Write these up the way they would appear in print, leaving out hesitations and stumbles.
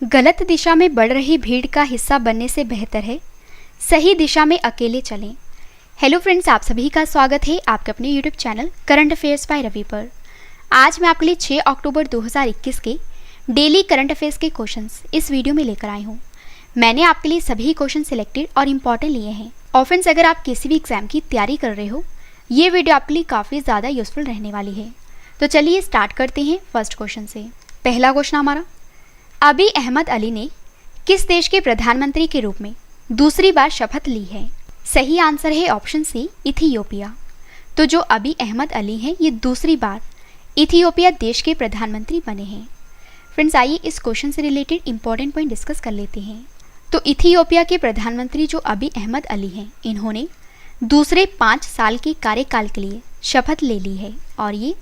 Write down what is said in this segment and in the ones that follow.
गलत दिशा में बढ़ रही भीड़ का हिस्सा बनने से बेहतर है सही दिशा में अकेले चलें। हेलो फ्रेंड्स, आप सभी का स्वागत है आपके अपने YouTube channel Current Affairs by Ravi पर। आज मैं आपके लिए 6 अक्टूबर 2021 के डेली करंट अफेयर्स के क्वेश्चंस इस वीडियो में लेकर आई हूँ। मैंने आपके लिए सभी क्वेश्चन सिलेक्टेड और इम्पॉर्टेंट लिए हैं। और फ्रेंड्स, अगर आप किसी भी एग्जाम की तैयारी कर रहे हो, ये वीडियो आपके लिए काफ़ी ज़्यादा यूजफुल रहने वाली है। तो चलिए स्टार्ट करते हैं फर्स्ट क्वेश्चन से। पहला क्वेश्चन हमारा, अभी अहमद अली ने किस देश के प्रधानमंत्री के रूप में दूसरी बार शपथ ली है? सही आंसर है ऑप्शन सी, इथियोपिया। तो जो अभी अहमद अली हैं, ये दूसरी बार इथियोपिया देश के प्रधानमंत्री बने हैं। फ्रेंड्स, आइए इस क्वेश्चन से रिलेटेड इंपॉर्टेंट पॉइंट डिस्कस कर लेते हैं। तो इथियोपिया के प्रधानमंत्री जो अभी अहमद अली हैं, इन्होंने दूसरे 5 साल के कार्यकाल के लिए शपथ ले ली है और ये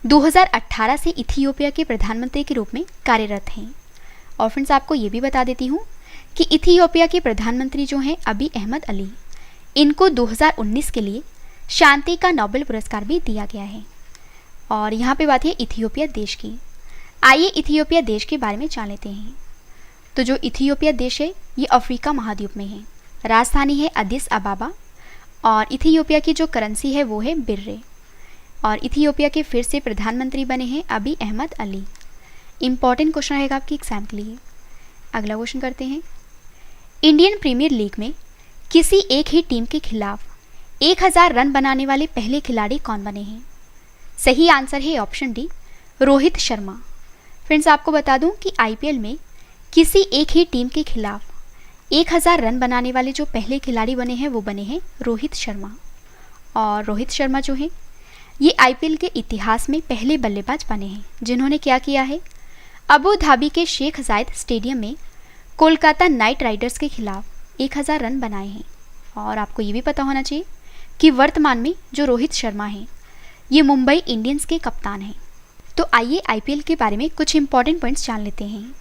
2018 से इथियोपिया के प्रधानमंत्री के रूप में कार्यरत हैं। और फ्रेंड्स, आपको ये भी बता देती हूँ कि इथियोपिया के प्रधानमंत्री जो हैं अभी अहमद अली, इनको 2019 के लिए शांति का नोबेल पुरस्कार भी दिया गया है। और यहाँ पे बात है इथियोपिया देश की। आइए इथियोपिया देश के बारे में जान लेते हैं। तो जो इथियोपिया देश है, ये अफ्रीका महाद्वीप में है। राजधानी है अदिस अबाबा और इथियोपिया की जो करेंसी है वो है बिर्रे। और इथियोपिया के फिर से प्रधानमंत्री बने हैं अभी अहमद अली। इंपॉर्टेंट क्वेश्चन रहेगा आपके एग्जाम के लिए। अगला क्वेश्चन करते हैं, इंडियन प्रीमियर लीग में किसी एक ही टीम के खिलाफ 1000 रन बनाने वाले पहले खिलाड़ी कौन बने हैं? सही आंसर है option D, Rohit Sharma. Friends, आपको बता दूं कि आईपीएल में किसी एक ही टीम के खिलाफ 1000 रन बनाने वाले जो पहले खिलाड़ी बने हैं वो बने हैं रोहित शर्मा। और रोहित शर्मा जो हैं, ये आईपीएल के इतिहास में पहले बल्लेबाज बने हैं जिन्होंने क्या किया है, अबू धाबी के शेख जायद स्टेडियम में कोलकाता नाइट राइडर्स के खिलाफ 1000 रन बनाए हैं। और आपको ये भी पता होना चाहिए कि वर्तमान में जो रोहित शर्मा हैं, ये मुंबई इंडियंस के कप्तान हैं। तो आइए आईपीएल के बारे में कुछ इंपॉर्टेंट पॉइंट्स जान लेते हैं।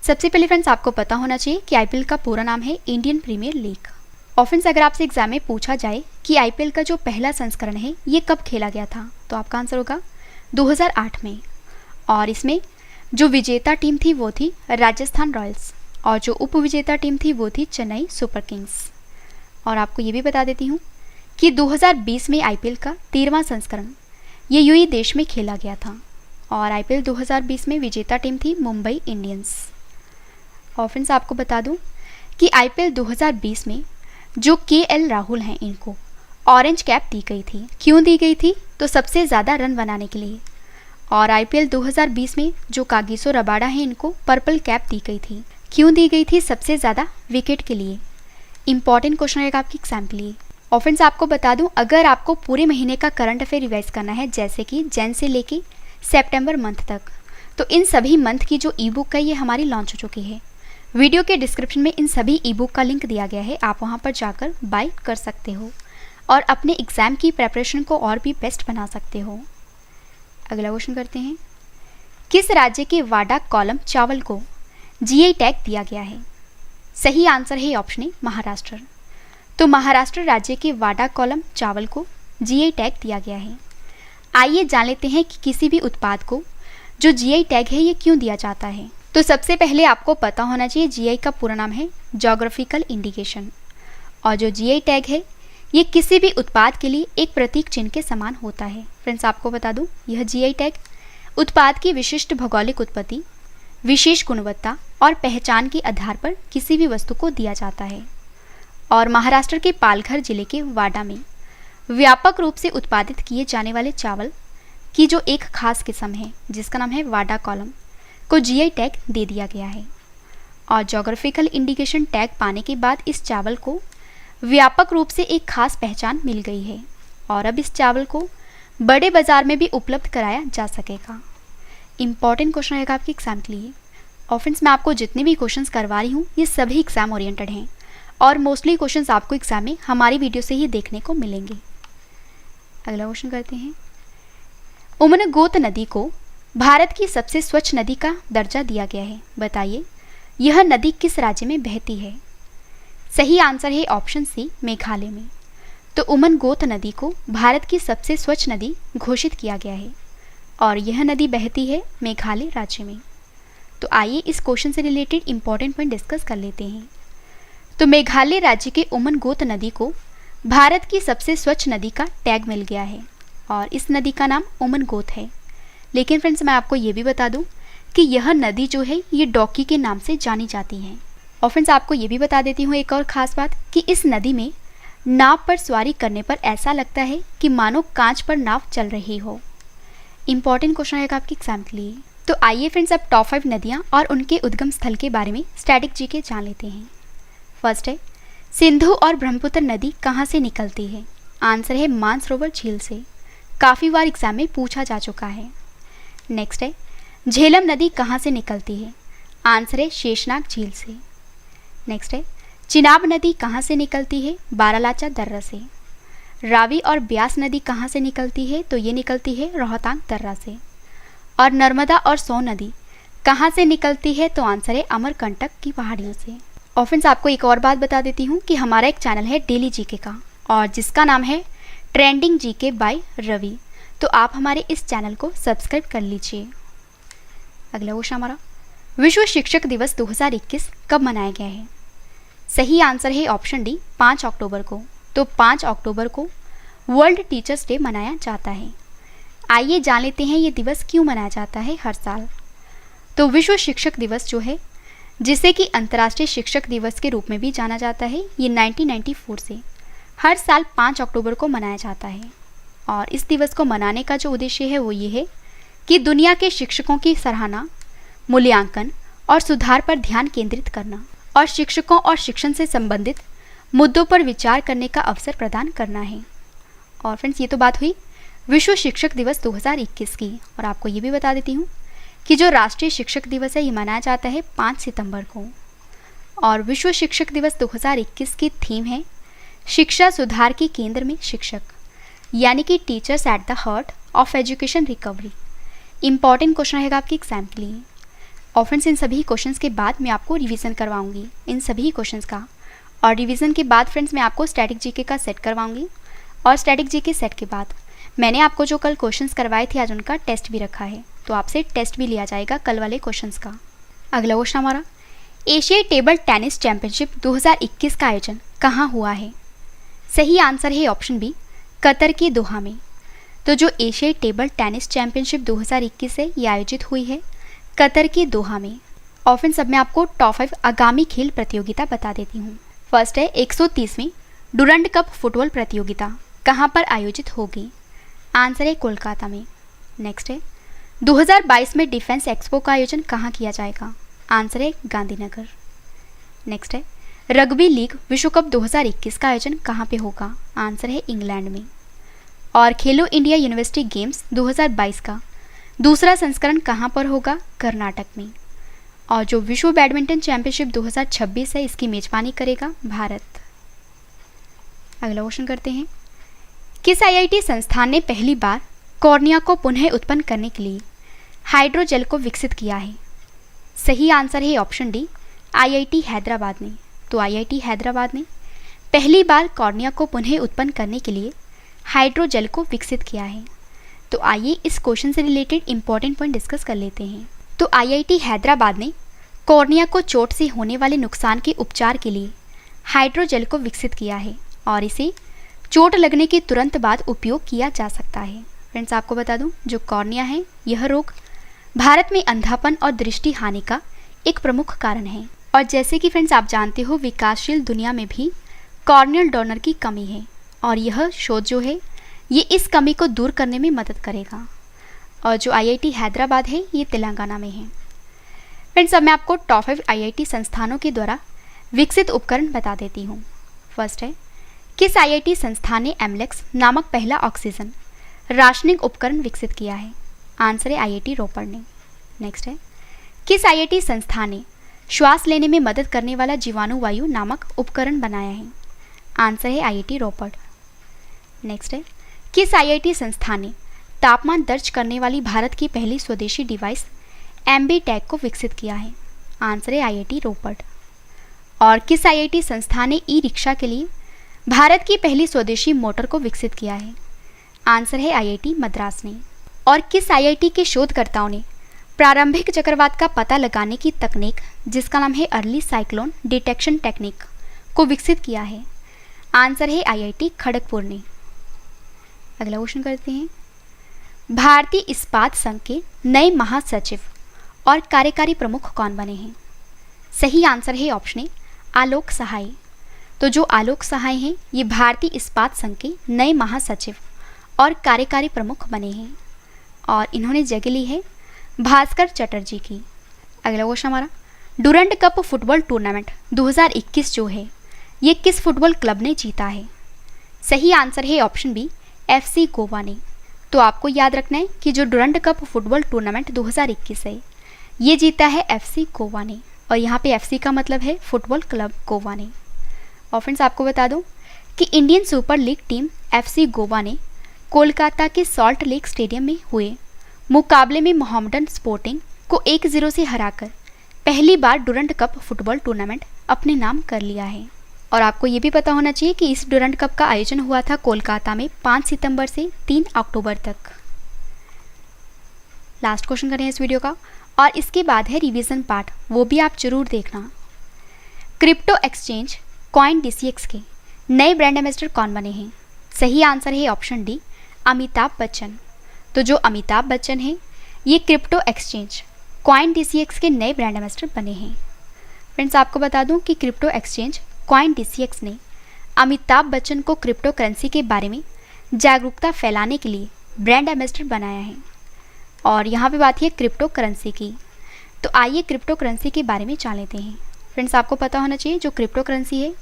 सबसे पहले फ्रेंड्स, आपको पता होना चाहिए कि आईपीएल का पूरा नाम है इंडियन प्रीमियर लीग। और फ्रेंड्स, अगर आपसे एग्जाम में पूछा जाए कि आईपीएल का जो पहला संस्करण है ये कब खेला गया था, तो आपका आंसर होगा 2008 में। और इसमें जो विजेता टीम थी वो थी राजस्थान रॉयल्स और जो उपविजेता टीम थी वो थी चेन्नई सुपर किंग्स। और आपको ये भी बता देती हूँ कि 2020 में आईपीएल का 13वां संस्करण ये यूएई देश में खेला गया था। और आईपीएल 2020 में विजेता टीम थी मुंबई इंडियंस। और फ्रेंड्स, आपको बता दूँ कि आईपीएल 2020 में जो केएल राहुल हैं, इनको ऑरेंज कैप दी गई थी। क्यों दी गई थी? तो सबसे ज़्यादा रन बनाने के लिए। और आईपीएल 2020 में जो कागिसो रबाडा हैं, इनको पर्पल कैप दी गई थी। क्यों दी गई थी? सबसे ज़्यादा विकेट के लिए। इंपॉर्टेंट क्वेश्चन रहेगा आपके एग्जाम के लिए। और फ्रेंड्स, आपको बता दूं, अगर आपको पूरे महीने का करंट अफेयर रिवाइज करना है, जैसे कि जैन से लेके सितंबर मंथ तक, तो इन सभी मंथ की जो ई बुक है ये हमारी लॉन्च हो चुकी है। वीडियो के डिस्क्रिप्शन में इन सभी ई बुक का लिंक दिया गया है, आप वहाँ पर जाकर बाय कर सकते हो और अपने एग्जाम की प्रेपरेशन को और भी बेस्ट बना सकते हो। अगला क्वेश्चन करते हैं, किस राज्य के वाडा कॉलम चावल को जीआई टैग दिया गया है? सही आंसर है ऑप्शन ए, महाराष्ट्र। तो महाराष्ट्र राज्य के वाडा कॉलम चावल को जीआई टैग दिया गया है। आइए जान लेते हैं कि किसी भी उत्पाद को जो जीआई टैग है ये क्यों दिया जाता है। तो सबसे पहले आपको पता होना चाहिए जीआई का पूरा नाम है ज्योग्राफिकल इंडिकेशन। और जो जीआई टैग है ये किसी भी उत्पाद के लिए एक प्रतीक चिन्ह के समान होता है। फ्रेंड्स, आपको बता दूं, यह जीआई टैग उत्पाद की विशिष्ट भौगोलिक उत्पत्ति, विशेष गुणवत्ता और पहचान के आधार पर किसी भी वस्तु को दिया जाता है। और महाराष्ट्र के पालघर जिले के वाडा में व्यापक रूप से उत्पादित किए जाने वाले चावल की जो एक खास किस्म है जिसका नाम है वाडा कॉलम को जीआई टैग दे दिया गया है। और ज्योग्राफिकल इंडिकेशन टैग पाने के बाद इस चावल को व्यापक रूप से एक खास पहचान मिल गई है और अब इस चावल को बड़े बाजार में भी उपलब्ध कराया जा सकेगा। इंपॉर्टेंट क्वेश्चन रहेगा आपके एग्जाम के लिए। और फ्रेंड्स, मैं आपको जितने भी क्वेश्चंस करवा रही हूँ ये सभी एग्जाम ओरिएंटेड हैं और मोस्टली क्वेश्चंस आपको एग्जाम में हमारी वीडियो से ही देखने को मिलेंगे। अगला क्वेश्चन करते हैं, उमनगोत नदी को भारत की सबसे स्वच्छ नदी का दर्जा दिया गया है। बताइए यह नदी किस राज्य में बहती है? सही आंसर है ऑप्शन सी, मेघालय में। तो उमनगोत नदी को भारत की सबसे स्वच्छ नदी घोषित किया गया है और यह नदी बहती है मेघालय राज्य में। तो आइए इस क्वेश्चन से रिलेटेड इंपॉर्टेंट पॉइंट डिस्कस कर लेते हैं। तो मेघालय राज्य के उमनगोत नदी को भारत की सबसे स्वच्छ नदी का टैग मिल गया है और इस नदी का नाम उमनगोत है। लेकिन फ्रेंड्स मैं आपको ये भी बता दूं कि यह नदी जो है ये डॉकी के नाम से जानी जाती है। और फ्रेंड्स आपको ये भी बता देती हूँ एक और ख़ास बात कि इस नदी में नाव पर सवारी करने पर ऐसा लगता है कि मानो कांच पर नाव चल रही हो। इंपॉर्टेंट क्वेश्चन रहेगा आपके एग्जाम के लिए। तो आइए फ्रेंड्स अब टॉप 5 नदियाँ और उनके उद्गम स्थल के बारे में स्टैटिक जीके जान लेते हैं। फर्स्ट है, सिंधु और ब्रह्मपुत्र नदी कहाँ से निकलती है? आंसर है मानसरोवर झील से। काफ़ी बार एग्जाम में पूछा जा चुका है। नेक्स्ट है, झेलम नदी कहाँ से निकलती है? आंसर है शेषनाग झील से। नेक्स्ट है, चिनाब नदी कहाँ से निकलती है? बारालाचा दर्रा से। रावी और ब्यास नदी कहाँ से निकलती है? तो ये निकलती है रोहतांग दर्रा से। और नर्मदा और सोन नदी कहाँ से निकलती है? तो आंसर है अमरकंटक की पहाड़ियों से। और फ्रेंड्स आपको एक और बात बता देती हूँ कि हमारा एक चैनल है डेली जीके का और जिसका नाम है ट्रेंडिंग जीके बाय रवि। तो आप हमारे इस चैनल को सब्सक्राइब कर लीजिए। अगला क्वेश्चन हमारा, विश्व शिक्षक दिवस 2021 कब मनाया गया है? सही आंसर है ऑप्शन डी 5 अक्टूबर को। तो 5 अक्टूबर को वर्ल्ड टीचर्स डे मनाया जाता है। आइए जान लेते हैं ये दिवस क्यों मनाया जाता है हर साल। तो विश्व शिक्षक दिवस जो है, जिसे कि अंतर्राष्ट्रीय शिक्षक दिवस के रूप में भी जाना जाता है, ये 1994 से हर साल 5 अक्टूबर को मनाया जाता है। और इस दिवस को मनाने का जो उद्देश्य है वो ये है कि दुनिया के शिक्षकों की सराहना, मूल्यांकन और सुधार पर ध्यान केंद्रित करना और शिक्षकों और शिक्षण से संबंधित मुद्दों पर विचार करने का अवसर प्रदान करना है। और फ्रेंड्स ये तो बात हुई विश्व शिक्षक दिवस 2021 की। और आपको ये भी बता देती हूँ कि जो राष्ट्रीय शिक्षक दिवस है ये मनाया जाता है 5 सितंबर को। और विश्व शिक्षक दिवस 2021 की थीम है शिक्षा सुधार के केंद्र में शिक्षक, यानी कि teachers at the heart of education recovery. Important question रहेगा आपके एग्जाम के लिए। और फ्रेंड्स इन सभी क्वेश्चंस के बाद मैं आपको रिवीजन करवाऊंगी इन सभी क्वेश्चंस का। और रिवीजन के बाद फ्रेंड्स मैं आपको स्टैटिक जीके का सेट करवाऊंगी। और स्टैटिक जीके सेट के बाद मैंने आपको जो कल क्वेश्चंस करवाए थे आज उनका टेस्ट भी रखा है, तो आपसे टेस्ट भी लिया जाएगा कल वाले क्वेश्चंस का। अगला क्वेश्चन हमारा, एशियाई टेबल टेनिस चैंपियनशिप 2021 का आयोजन कहाँ हुआ है? सही आंसर है ऑप्शन बी कतर के दोहा में। तो जो एशियाई टेबल टेनिस चैंपियनशिप 2021 है ये आयोजित हुई है कतर के दोहा में। और फिर सब मैं आपको टॉप 5 आगामी खेल प्रतियोगिता बता देती हूँ। फर्स्ट है 130वीं डुरंड कप फुटबॉल प्रतियोगिता कहाँ पर आयोजित होगी? आंसर है कोलकाता में। नेक्स्ट है 2022 में डिफेंस एक्सपो का आयोजन कहाँ किया जाएगा? आंसर है गांधीनगर। नेक्स्ट है रग्बी लीग विश्व कप 2021 का आयोजन कहाँ पे होगा? आंसर है इंग्लैंड में। और खेलो इंडिया यूनिवर्सिटी गेम्स 2022 का दूसरा संस्करण कहाँ पर होगा? कर्नाटक में। और जो विश्व बैडमिंटन चैंपियनशिप 2026 है इसकी मेजबानी करेगा भारत। अगला क्वेश्चन करते हैं, किस आईआईटी संस्थान ने पहली बार कॉर्निया को पुनः उत्पन्न करने के लिए हाइड्रोजेल को विकसित किया है? सही आंसर है ऑप्शन डी आईआईटी हैदराबाद ने। तो आईआईटी हैदराबाद ने पहली बार कॉर्निया को पुनः उत्पन्न करने के लिए हाइड्रोजेल को विकसित किया है। तो आइए इस क्वेश्चन से रिलेटेड इंपॉर्टेंट पॉइंट डिस्कस कर लेते हैं। तो आईआईटी हैदराबाद ने कॉर्निया को चोट से होने वाले नुकसान के उपचार के लिए हाइड्रोजेल को विकसित किया है और इसे चोट लगने के तुरंत बाद उपयोग किया जा सकता है। फ्रेंड्स आपको बता दूं जो कॉर्निया है यह रोग भारत में अंधापन और दृष्टि हानि का एक प्रमुख कारण है। और जैसे कि फ्रेंड्स आप जानते हो विकासशील दुनिया में भी कॉर्नियल डोनर की कमी है और यह शोध जो है ये इस कमी को दूर करने में मदद करेगा। और जो आईआईटी हैदराबाद है ये तेलंगाना में है। फ्रेंड्स अब मैं आपको टॉप 5 आईआईटी संस्थानों के द्वारा विकसित उपकरण बता देती हूँ। फर्स्ट है किस आईआईटी संस्थान ने एमलेक्स नामक पहला ऑक्सीजन राशनिंग उपकरण विकसित किया है? आंसर है आईआईटी रोपड़ ने। नेक्स्ट है किस आईआईटी संस्थान ने श्वास लेने में मदद करने वाला जीवाणु वायु नामक उपकरण बनाया है? आंसर है आईआईटी रोपड़। नेक्स्ट है किस आईआईटी संस्थान ने तापमान दर्ज करने वाली भारत की पहली स्वदेशी डिवाइस एमबी टैग को विकसित किया है? आंसर है आईआईटी रोपड़। और किस आईआईटी संस्थान ने ई रिक्शा के लिए भारत की पहली स्वदेशी मोटर को विकसित किया है? आंसर है आईआईटी मद्रास ने। और किस आईआईटी के शोधकर्ताओं ने प्रारंभिक चक्रवात का पता लगाने की तकनीक जिसका नाम है अर्ली साइक्लोन डिटेक्शन टेक्निक को विकसित किया है? आंसर है IIT खड़गपुर ने। अगला क्वेश्चन करते हैं, भारतीय इस्पात संघ के नए महासचिव और कार्यकारी प्रमुख कौन बने हैं? सही आंसर है ऑप्शन ए आलोक सहाय। तो जो आलोक सहाय हैं ये भारतीय इस्पात संघ के नए महासचिव और कार्यकारी प्रमुख बने हैं और इन्होंने जगह ली है भास्कर चटर्जी की। अगला क्वेश्चन हमारा, डुरंड कप फुटबॉल टूर्नामेंट 2021 जो है ये किस फुटबॉल क्लब ने जीता है? सही आंसर है ऑप्शन बी FC गोवा ने। तो आपको याद रखना है कि जो डुरंड कप फुटबॉल टूर्नामेंट 2021 है ये जीता है FC गोवा ने और यहाँ पे FC का मतलब है फुटबॉल क्लब गोवा ने। और फ्रेंड्स आपको बता दूं कि Indian super league team FC Goa ने कोलकाता के सॉल्ट लेक स्टेडियम में हुए मुकाबले में मोहम्मडन स्पोर्टिंग को 1-0 से हराकर पहली बार डुरंड कप फुटबॉल टूर्नामेंट अपने नाम कर लिया है। और आपको ये भी पता होना चाहिए कि इस डुरंड कप का आयोजन हुआ था कोलकाता में 5 सितंबर से 3 अक्टूबर तक। लास्ट क्वेश्चन करें इस वीडियो का और इसके बाद है रिवीजन पार्ट, वो भी आप जरूर देखना। क्रिप्टो एक्सचेंज CoinDCX के नए ब्रांड एम्बेसडर कौन बने हैं? सही आंसर है ऑप्शन डी अमिताभ बच्चन। तो जो अमिताभ बच्चन हैं ये क्रिप्टो एक्सचेंज CoinDCX के नए ब्रांड एम्बेसडर बने हैं। फ्रेंड्स आपको बता दूं कि क्रिप्टो एक्सचेंज CoinDCX ने अमिताभ बच्चन को क्रिप्टो करेंसी के बारे में जागरूकता फैलाने के लिए ब्रांड एम्बेसडर बनाया है। और यहाँ पे बात है क्रिप्टो करेंसी की, तो आइए क्रिप्टो करेंसी के बारे में जान लेते हैं। फ्रेंड्स आपको पता होना चाहिए जो क्रिप्टो करेंसी है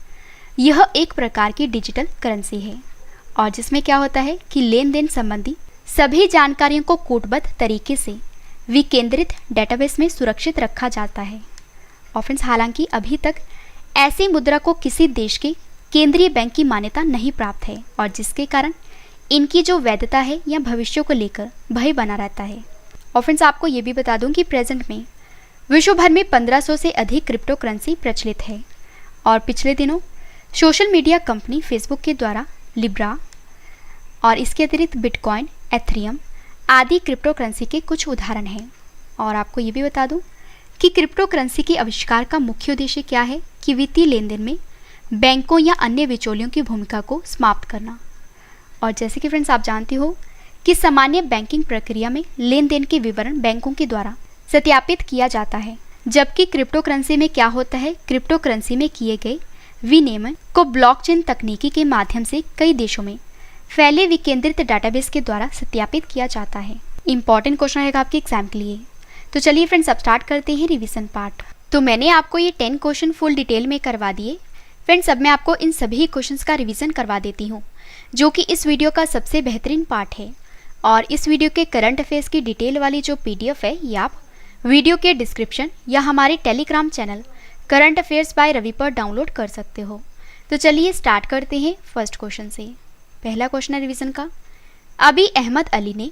यह एक प्रकार की डिजिटल करेंसी है और जिसमें क्या होता है कि लेन देन संबंधी सभी जानकारियों को कोडबद्ध तरीके से विकेंद्रित डेटाबेस में सुरक्षित रखा जाता है। और फ्रेंड्स हालांकि अभी तक ऐसी मुद्रा को किसी देश के केंद्रीय बैंक की मान्यता नहीं प्राप्त है और जिसके कारण इनकी जो वैधता है या भविष्य को लेकर भय बना रहता है। और फ्रेंड्स आपको ये भी बता दूं कि प्रेजेंट में विश्व भर में 1500 से अधिक क्रिप्टो करेंसी प्रचलित है और पिछले दिनों सोशल मीडिया कंपनी फेसबुक के द्वारा लिब्रा और इसके अतिरिक्त बिटकॉइन, एथेरियम आदि क्रिप्टो करेंसी के कुछ उदाहरण हैं। और आपको ये भी बता दूं कि क्रिप्टो करेंसी के आविष्कार का मुख्य उद्देश्य क्या है कि वित्तीय लेन देन में बैंकों या अन्य बिचौलियों की भूमिका को समाप्त करना। और जैसे कि फ्रेंड्स आप जानते हो कि सामान्य बैंकिंग प्रक्रिया में लेन देन के विवरण बैंकों के द्वारा सत्यापित किया जाता है, जबकि क्रिप्टो करेंसी में क्या होता है, क्रिप्टो करेंसी में किए गए विनिमय को ब्लॉकचेन तकनीकी के माध्यम से कई देशों में फैले विकेंद्रित डाटाबेस के द्वारा सत्यापित किया जाता है। इंपॉर्टेंट क्वेश्चन रहेगा आपके एग्जाम के लिए। तो चलिए फ्रेंड्स अब स्टार्ट करते हैं रिवीजन पार्ट। तो मैंने आपको ये 10 क्वेश्चन फुल डिटेल में करवा दिए। फ्रेंड्स अब मैं आपको इन सभी क्वेश्चंस का रिवीजन करवा देती हूँ जो कि इस वीडियो का सबसे बेहतरीन पार्ट है। और इस वीडियो के करंट अफेयर्स की डिटेल वाली जो PDF है ये आप वीडियो के डिस्क्रिप्शन या हमारे Telegram channel Current Affairs by Ravi पर डाउनलोड कर सकते हो। तो चलिए स्टार्ट करते हैं फर्स्ट क्वेश्चन से। पहला क्वेश्चन है रिवीजन का, अभी अहमद अली ने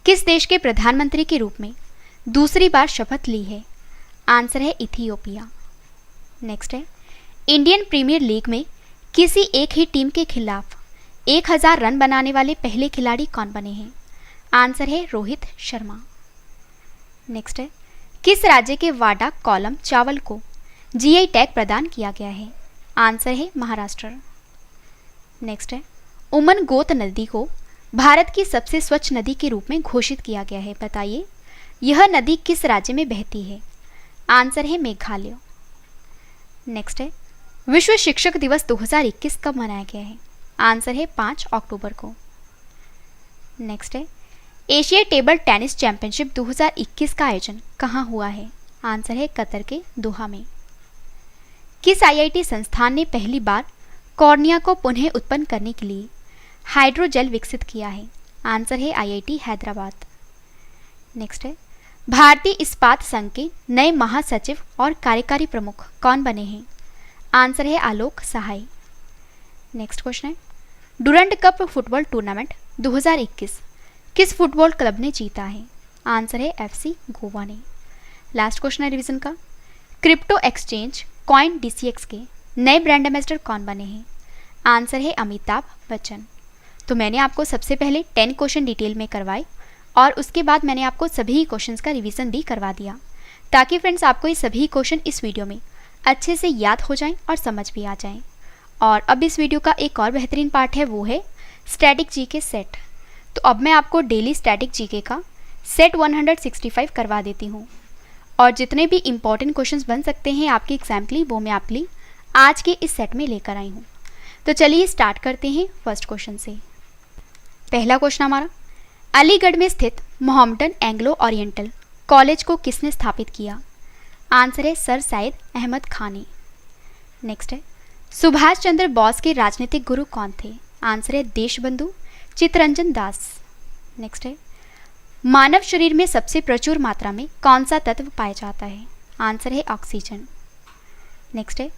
किस देश के प्रधानमंत्री के रूप में दूसरी बार शपथ ली है? आंसर है इथियोपिया। नेक्स्ट है, इंडियन प्रीमियर लीग में किसी एक ही टीम के खिलाफ 1000 रन बनाने वाले पहले खिलाड़ी कौन बने हैं? आंसर है रोहित शर्मा। नेक्स्ट है, किस राज्य के वाडा कॉलम चावल को GI टैग प्रदान किया गया है? आंसर है महाराष्ट्र। नेक्स्ट है, उमन गोत नदी को भारत की सबसे स्वच्छ नदी के रूप में घोषित किया गया है। बताइए यह नदी किस राज्य में बहती है? आंसर है मेघालय। नेक्स्ट है, विश्व शिक्षक दिवस 2021 कब मनाया गया है? आंसर है 5 अक्टूबर को। नेक्स्ट है, एशिया टेबल टेनिस चैंपियनशिप 2021 का आयोजन कहाँ हुआ है? आंसर है कतर के दोहा में। किस IIT संस्थान ने पहली बार कॉर्निया को पुनः उत्पन्न करने के लिए हाइड्रोजेल विकसित किया है? आंसर है IIT हैदराबाद। नेक्स्ट है, भारतीय इस्पात संघ के नए महासचिव और कार्यकारी प्रमुख कौन बने हैं? आंसर है आलोक सहाय। नेक्स्ट क्वेश्चन है, डुरंड कप फुटबॉल टूर्नामेंट 2021 किस फुटबॉल क्लब ने जीता है? आंसर है FC गोवा ने। लास्ट क्वेश्चन है रिवीजन का, क्रिप्टो एक्सचेंज CoinDCX के नए ब्रांड एम्बेसडर कौन बने हैं? आंसर है अमिताभ बच्चन। तो मैंने आपको सबसे पहले 10 क्वेश्चन डिटेल में करवाए और उसके बाद मैंने आपको सभी क्वेश्चंस का रिवीजन भी करवा दिया, ताकि फ्रेंड्स आपको ये सभी क्वेश्चन इस वीडियो में अच्छे से याद हो जाएं और समझ भी आ जाएं। और अब इस वीडियो का एक और बेहतरीन पार्ट है, वो है स्टैटिक जीके सेट। तो अब मैं आपको डेली स्टैटिक जीके का सेट 165 करवा देती हूँ, और जितने भी इंपॉर्टेंट क्वेश्चंस बन सकते हैं आपके एग्जाम के लिए, वो मैं आपके लिए आज के इस सेट में लेकर आई हूँ। तो चलिए स्टार्ट करते हैं फर्स्ट क्वेश्चन से। पहला क्वेश्चन हमारा, अलीगढ़ में स्थित मोहम्मडन एंग्लो ओरिएंटल कॉलेज को किसने स्थापित किया? आंसर है सर सैयद अहमद खान ने। नेक्स्ट है, सुभाष चंद्र बोस के राजनीतिक गुरु कौन थे? आंसर है देशबंधु चित्तरंजन दास। नेक्स्ट है, मानव शरीर में सबसे प्रचुर मात्रा में कौन सा तत्व पाया जाता है? आंसर है ऑक्सीजन। नेक्स्ट है,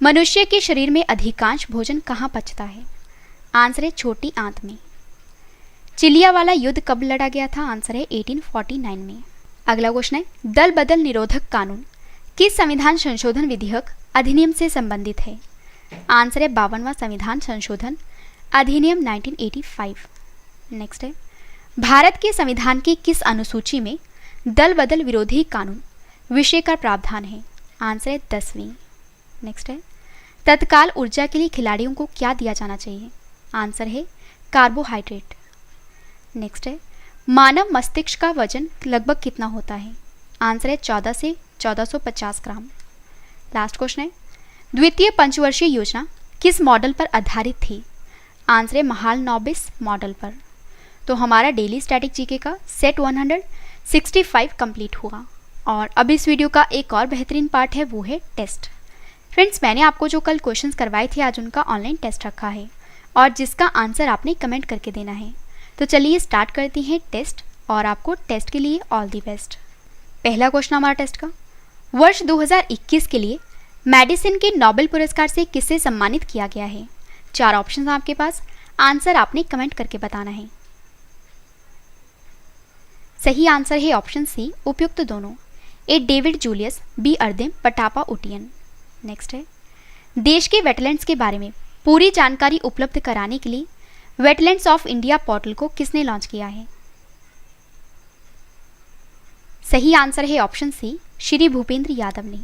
मनुष्य के शरीर में अधिकांश भोजन कहाँ पचता है? आंसर है छोटी आंत में। चिलिया वाला युद्ध कब लड़ा गया था? आंसर है 1849 में। अगला क्वेश्चन है, दल बदल निरोधक कानून किस संविधान संशोधन विधेयक अधिनियम से संबंधित है? आंसर है 52वां संविधान संशोधन अधिनियम 1985। नेक्स्ट है, भारत के संविधान की किस अनुसूची में दल बदल विरोधी कानून विषय का प्रावधान है? आंसर है 10वीं। नेक्स्ट है, तत्काल ऊर्जा के लिए खिलाड़ियों को क्या दिया जाना चाहिए? आंसर है कार्बोहाइड्रेट। नेक्स्ट है, मानव मस्तिष्क का वजन लगभग कितना होता है? आंसर है 14 से 1450 ग्राम। लास्ट क्वेश्चन है, द्वितीय पंचवर्षीय योजना किस मॉडल पर आधारित थी? आंसर है महाल नॉबिस मॉडल पर। तो हमारा डेली स्टैटिक जीके का सेट 165 कंप्लीट हुआ, और अब इस वीडियो का एक और बेहतरीन पार्ट है, वो है टेस्ट। फ्रेंड्स, मैंने आपको जो कल क्वेश्चंस करवाए थे, आज उनका ऑनलाइन टेस्ट रखा है, और जिसका आंसर आपने कमेंट करके देना है। तो चलिए स्टार्ट करते हैं टेस्ट, और आपको टेस्ट के लिए ऑल दी बेस्ट। पहला क्वेश्चन हमारा टेस्ट का, वर्ष 2021 के लिए मेडिसिन के नोबेल पुरस्कार से किसे सम्मानित किया गया है? 4 ऑप्शन आपके पास, आंसर आपने कमेंट करके बताना है। सही आंसर है ऑप्शन सी, उपयुक्त दोनों। A David Julius, B Ardem Patapoutian. Next है, देश के वेटलैंड्स के बारे में पूरी जानकारी उपलब्ध कराने के लिए वेटलैंड्स ऑफ इंडिया पोर्टल को किसने लॉन्च किया है? सही आंसर है ऑप्शन सी, श्री भूपेंद्र यादव ने।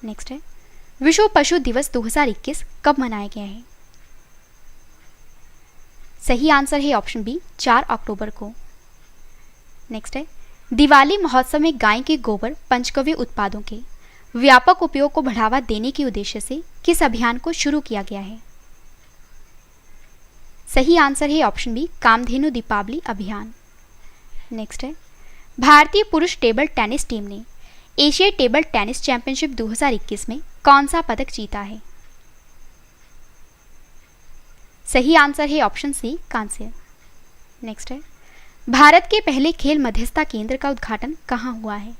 नेक्स्ट है, विश्व पशु दिवस 2021 कब मनाया गया है? सही आंसर है ऑप्शन बी, 4 अक्टूबर को। नेक्स्ट है, दिवाली महोत्सव में गाय के गोबर पंचगव्य उत्पादों के व्यापक उपयोग को बढ़ावा देने के उद्देश्य से किस अभियान को शुरू किया गया है? सही आंसर है ऑप्शन बी, कामधेनु दीपावली अभियान। नेक्स्ट है, भारतीय पुरुष टेबल टेनिस टीम ने एशियाई टेबल टेनिस चैंपियनशिप 2021 में कौन सा पदक जीता है? सही आंसर है ऑप्शन सी, कांस्य। नेक्स्ट है, भारत के पहले खेल मध्यस्थता केंद्र का उद्घाटन कहाँ हुआ है?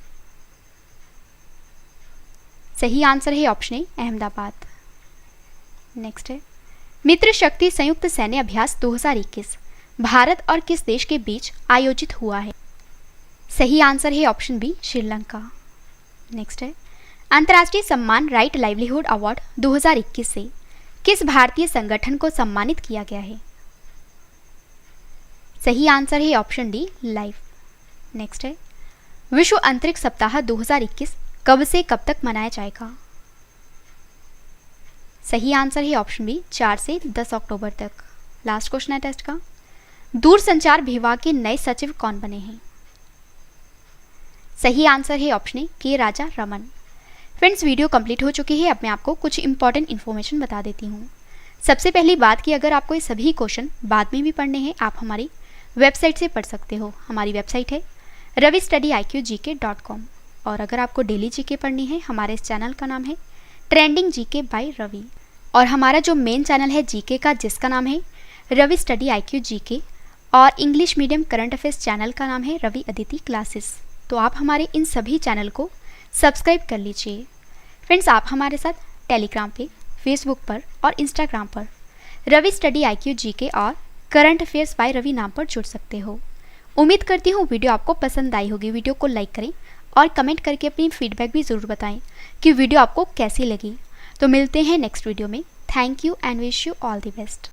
सही आंसर है ऑप्शन ए, अहमदाबाद। नेक्स्ट है, मित्र शक्ति संयुक्त सैन्य अभ्यास 2021 भारत और किस देश के बीच आयोजित हुआ है? सही आंसर है ऑप्शन बी, श्रीलंका। नेक्स्ट है, अंतर्राष्ट्रीय सम्मान राइट लाइवलीहुड अवार्ड 2021 से किस भारतीय संगठन को सम्मानित किया गया है? सही आंसर है ऑप्शन डी, लाइफ। नेक्स्ट है, विश्व अंतरिक्ष सप्ताह 2021 कब से कब तक मनाया जाएगा? सही आंसर है ऑप्शन बी, 4 से 10 अक्टूबर तक। लास्ट क्वेश्चन है टेस्ट का, दूरसंचार विभाग के नए सचिव कौन बने हैं? सही आंसर है ऑप्शन ए, के राजा रमन। फ्रेंड्स, वीडियो कंप्लीट हो चुकी है। अब मैं आपको कुछ इंपॉर्टेंट इन्फॉर्मेशन बता देती हूँ। सबसे पहली बात कि अगर आपको ये सभी क्वेश्चन बाद में भी पढ़ने हैं, आप हमारी वेबसाइट से पढ़ सकते हो। हमारी वेबसाइट है ravistudyIQGK.com। और अगर आपको डेली जीके पढ़नी है, हमारे इस चैनल का नाम है ट्रेंडिंग जीके बाय रवि। और हमारा जो मेन चैनल है जीके का, जिसका नाम है रवि स्टडी IQ GK, और English medium current affairs channel का नाम है रवि अदिति क्लासेस। तो आप हमारे इन सभी चैनल को सब्सक्राइब कर लीजिए। फ्रेंड्स, आप हमारे साथ टेलीग्राम पे, फेसबुक पर और इंस्टाग्राम पर रवि स्टडी IQ GK और करंट अफेयर्स बाय रवि नाम पर जुड़ सकते हो। उम्मीद करती हूँ वीडियो आपको पसंद आई होगी। वीडियो को लाइक करें और कमेंट करके अपनी फीडबैक भी ज़रूर बताएं कि वीडियो आपको कैसी लगी। तो मिलते हैं नेक्स्ट वीडियो में। Thank you and wish you all the best.